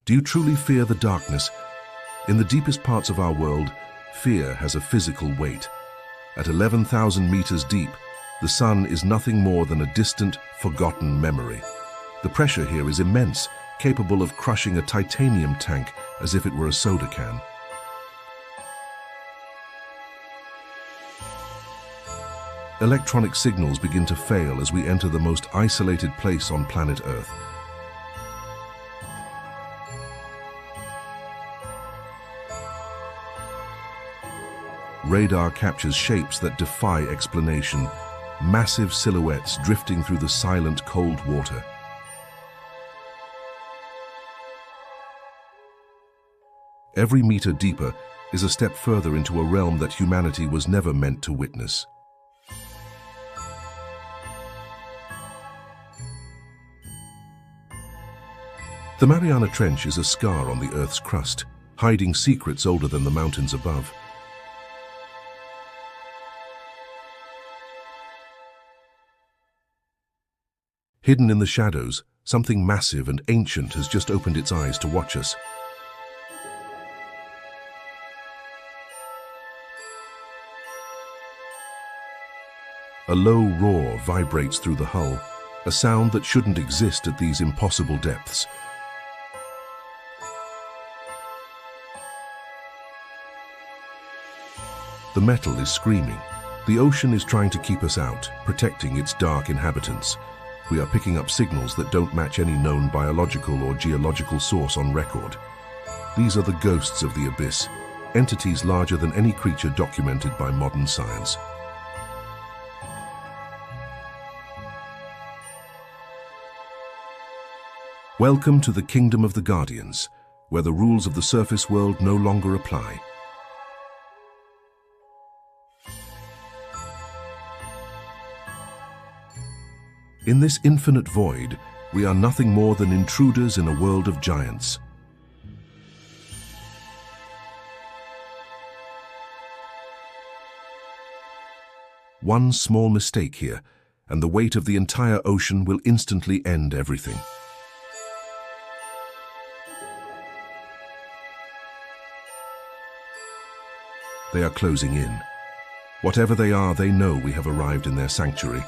Do you truly fear the darkness? In the deepest parts of our world, fear has a physical weight. At 11,000 meters deep, the sun is nothing more than a distant, forgotten memory. The pressure here is immense, capable of crushing a titanium tank as if it were a soda can. Electronic signals begin to fail as we enter the most isolated place on planet Earth. Radar captures shapes that defy explanation, massive silhouettes drifting through the silent, cold water. Every meter deeper is a step further into a realm that humanity was never meant to witness. The Mariana Trench is a scar on the Earth's crust, hiding secrets older than the mountains above. Hidden in the shadows, something massive and ancient has just opened its eyes to watch us. A low roar vibrates through the hull, a sound that shouldn't exist at these impossible depths. The metal is screaming. The ocean is trying to keep us out, protecting its dark inhabitants. We are picking up signals that don't match any known biological or geological source on record. These are the ghosts of the abyss, entities larger than any creature documented by modern science. Welcome to the Kingdom of the Guardians, where the rules of the surface world no longer apply. In this infinite void, we are nothing more than intruders in a world of giants. One small mistake here, and the weight of the entire ocean will instantly end everything. They are closing in. Whatever they are, they know we have arrived in their sanctuary.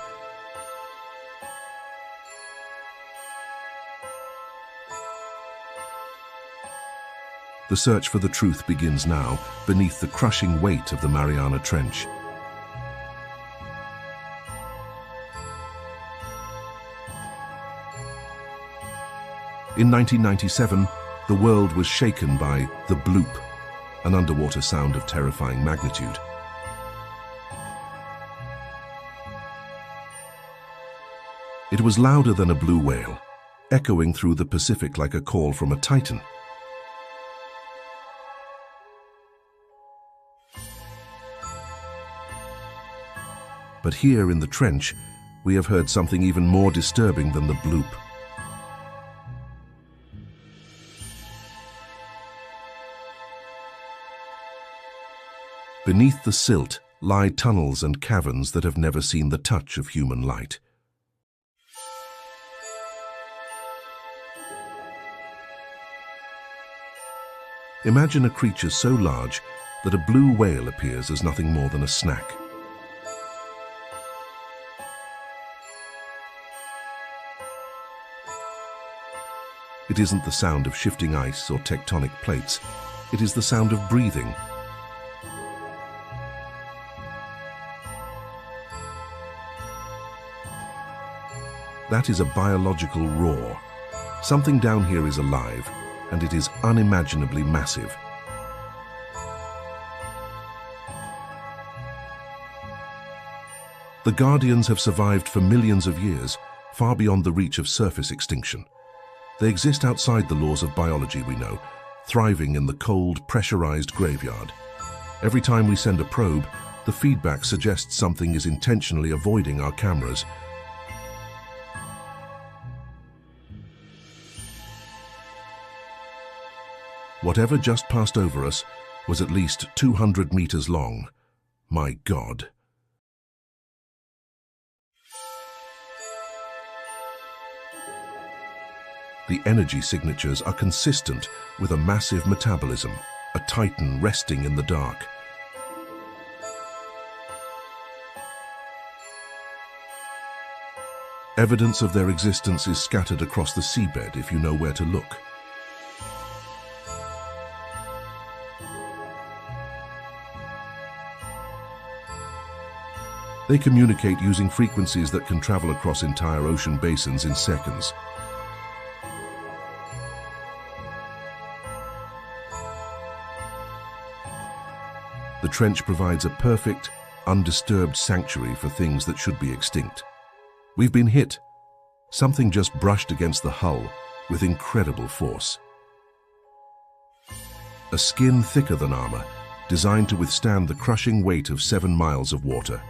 The search for the truth begins now, beneath the crushing weight of the Mariana Trench. In 1997, the world was shaken by the Bloop, an underwater sound of terrifying magnitude. It was louder than a blue whale, echoing through the Pacific like a call from a titan. But here in the trench, we have heard something even more disturbing than the bloop. Beneath the silt lie tunnels and caverns that have never seen the touch of human light. Imagine a creature so large that a blue whale appears as nothing more than a snack. It isn't the sound of shifting ice or tectonic plates. It is the sound of breathing. That is a biological roar. Something down here is alive, and it is unimaginably massive. The Guardians have survived for millions of years, far beyond the reach of surface extinction. They exist outside the laws of biology we know, thriving in the cold, pressurized graveyard. Every time we send a probe, the feedback suggests something is intentionally avoiding our cameras. Whatever just passed over us was at least 200 meters long. My God. The energy signatures are consistent with a massive metabolism, a titan resting in the dark. Evidence of their existence is scattered across the seabed if you know where to look. They communicate using frequencies that can travel across entire ocean basins in seconds. The trench provides a perfect, undisturbed sanctuary for things that should be extinct. We've been hit. Something just brushed against the hull with incredible force. A skin thicker than armor, designed to withstand the crushing weight of 7 miles of water.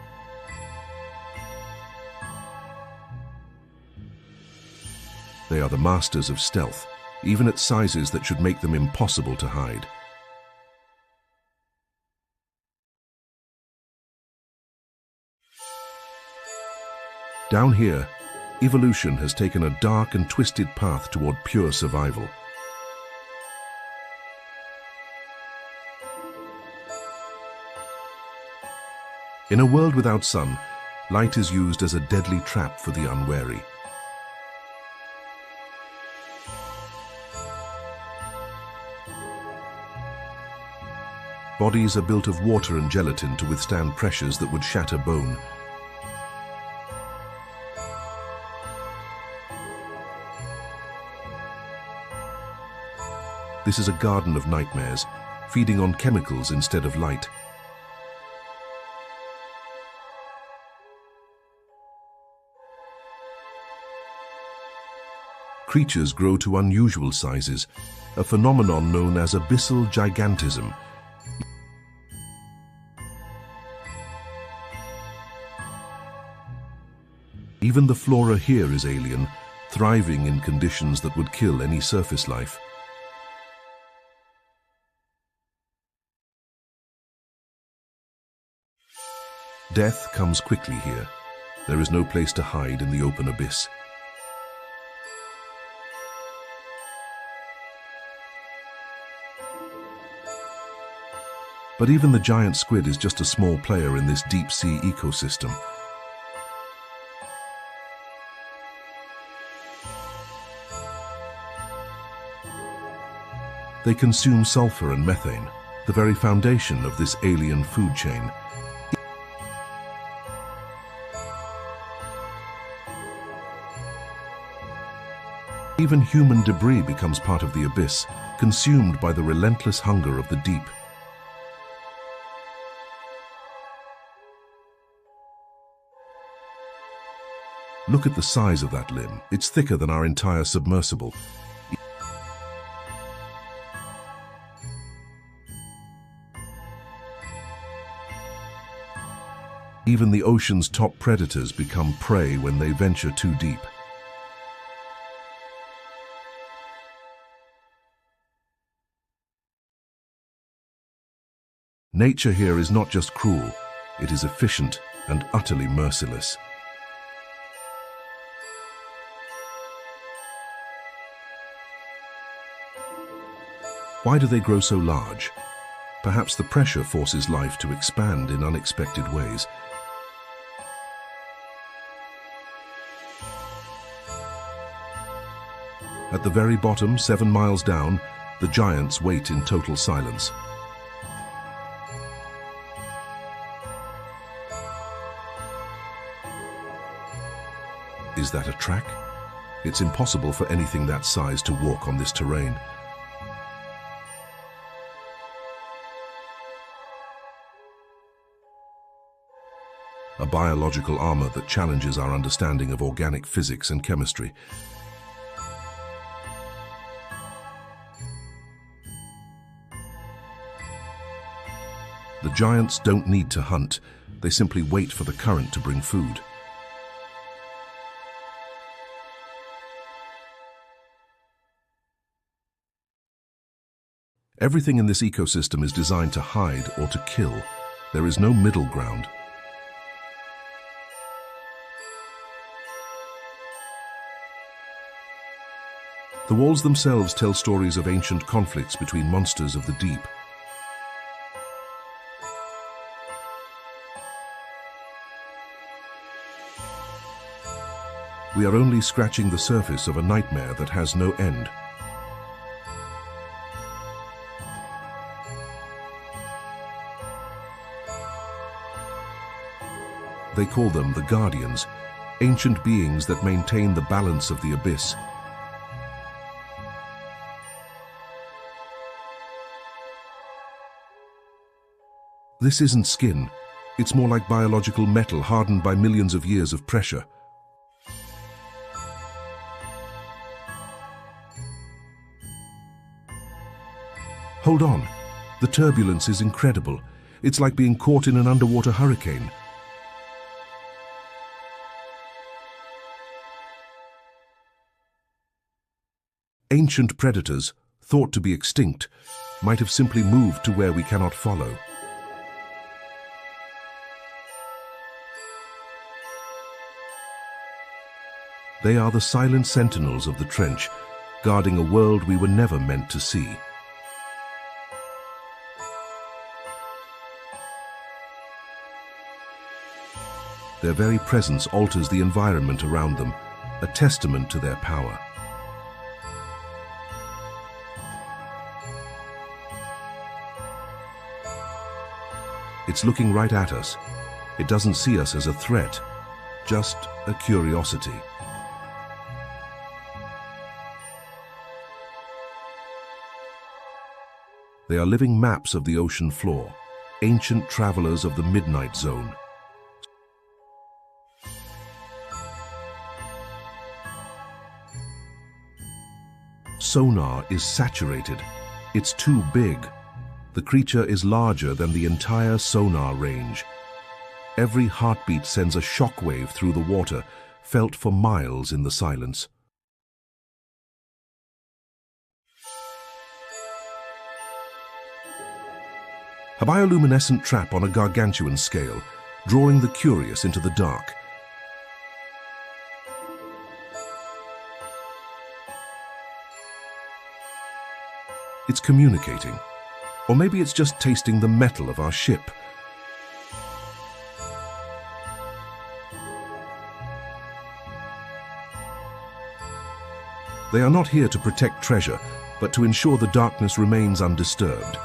They are the masters of stealth, even at sizes that should make them impossible to hide. Down here, evolution has taken a dark and twisted path toward pure survival. In a world without sun, light is used as a deadly trap for the unwary. Bodies are built of water and gelatin to withstand pressures that would shatter bone. This is a garden of nightmares, feeding on chemicals instead of light. Creatures grow to unusual sizes, a phenomenon known as abyssal gigantism. Even the flora here is alien, thriving in conditions that would kill any surface life. Death comes quickly here. There is no place to hide in the open abyss. But even the giant squid is just a small player in this deep-sea ecosystem. They consume sulfur and methane, the very foundation of this alien food chain. Even human debris becomes part of the abyss, consumed by the relentless hunger of the deep. Look at the size of that limb. It's thicker than our entire submersible. Even the ocean's top predators become prey when they venture too deep. Nature here is not just cruel, it is efficient and utterly merciless. Why do they grow so large? Perhaps the pressure forces life to expand in unexpected ways. At the very bottom, 7 miles down, the giants wait in total silence. Is that a track? It's impossible for anything that size to walk on this terrain. A biological armor that challenges our understanding of organic physics and chemistry. The giants don't need to hunt, they simply wait for the current to bring food. Everything in this ecosystem is designed to hide or to kill. There is no middle ground. The walls themselves tell stories of ancient conflicts between monsters of the deep. We are only scratching the surface of a nightmare that has no end. They call them the Guardians, ancient beings that maintain the balance of the abyss. This isn't skin. It's more like biological metal hardened by millions of years of pressure. Hold on. The turbulence is incredible. It's like being caught in an underwater hurricane. Ancient predators, thought to be extinct, might have simply moved to where we cannot follow. They are the silent sentinels of the trench, guarding a world we were never meant to see. Their very presence alters the environment around them, a testament to their power. It's looking right at us. It doesn't see us as a threat, just a curiosity. They are living maps of the ocean floor, ancient travelers of the midnight zone. Sonar is saturated. It's too big. The creature is larger than the entire sonar range. Every heartbeat sends a shockwave through the water, felt for miles in the silence. A bioluminescent trap on a gargantuan scale, drawing the curious into the dark. It's communicating. Or maybe it's just tasting the metal of our ship. They are not here to protect treasure, but to ensure the darkness remains undisturbed.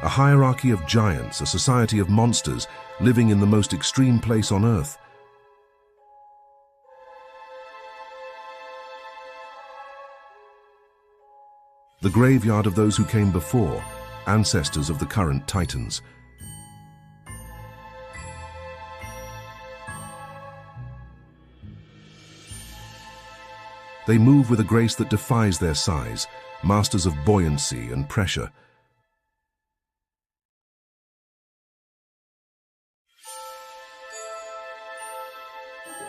A hierarchy of giants, a society of monsters, living in the most extreme place on Earth. The graveyard of those who came before, ancestors of the current titans. They move with a grace that defies their size, masters of buoyancy and pressure.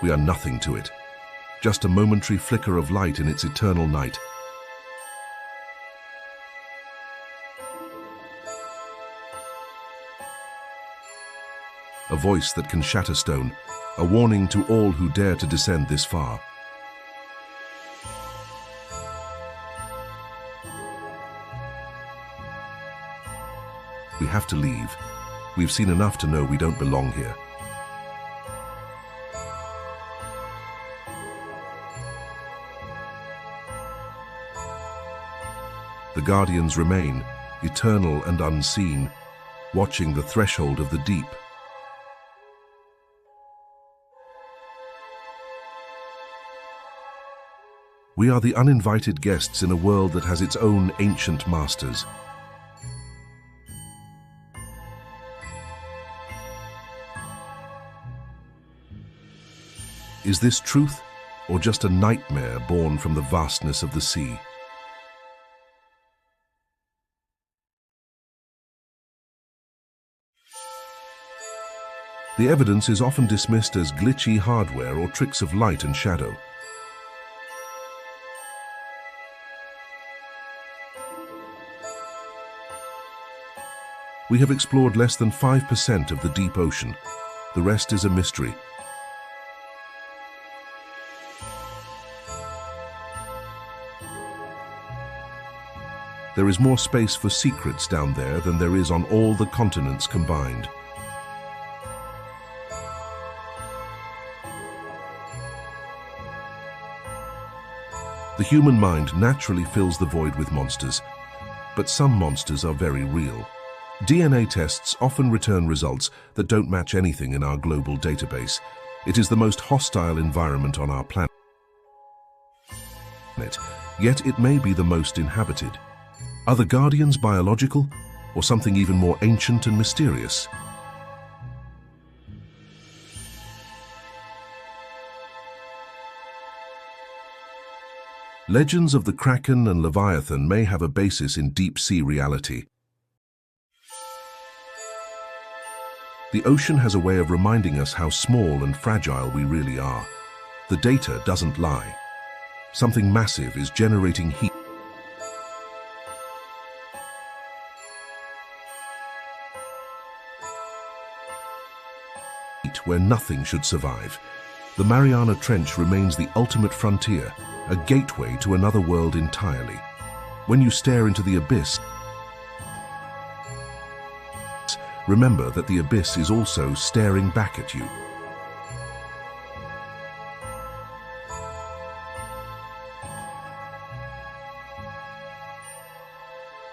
We are nothing to it, just a momentary flicker of light in its eternal night. A voice that can shatter stone, a warning to all who dare to descend this far. We have to leave. We've seen enough to know we don't belong here. The Guardians remain, eternal and unseen, watching the threshold of the deep. We are the uninvited guests in a world that has its own ancient masters. Is this truth, or just a nightmare born from the vastness of the sea? The evidence is often dismissed as glitchy hardware or tricks of light and shadow. We have explored less than 5% of the deep ocean, The rest is a mystery. There is more space for secrets down there than there is on all the continents combined. The human mind naturally fills the void with monsters, but some monsters are very real. DNA tests often return results that don't match anything in our global database. It is the most hostile environment on our planet, yet it may be the most inhabited. Are the Guardians biological, or something even more ancient and mysterious? Legends of the Kraken and Leviathan may have a basis in deep-sea reality. The ocean has a way of reminding us how small and fragile we really are. The data doesn't lie. Something massive is generating heat where nothing should survive. The Mariana Trench remains the ultimate frontier, a gateway to another world entirely. When you stare into the abyss, remember that the abyss is also staring back at you.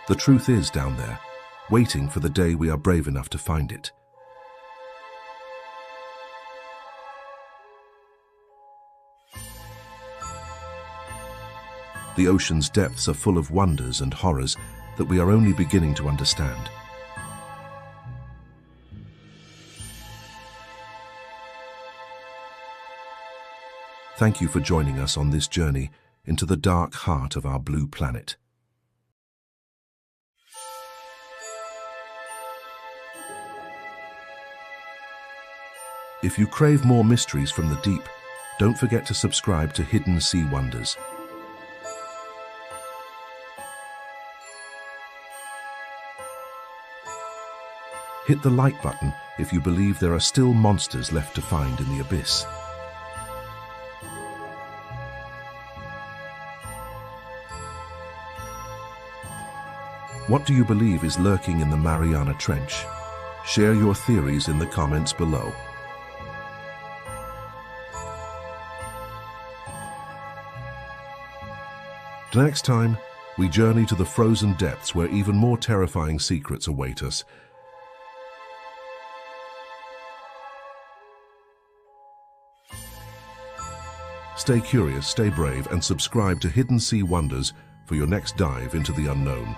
The truth is down there, waiting for the day we are brave enough to find it. The ocean's depths are full of wonders and horrors that we are only beginning to understand. Thank you for joining us on this journey into the dark heart of our blue planet. If you crave more mysteries from the deep, don't forget to subscribe to Hidden Sea Wonders. Hit the like button if you believe there are still monsters left to find in the abyss. What do you believe is lurking in the Mariana Trench? Share your theories in the comments below. Next time, we journey to the frozen depths where even more terrifying secrets await us. Stay curious, stay brave, and subscribe to Hidden Sea Wonders for your next dive into the unknown.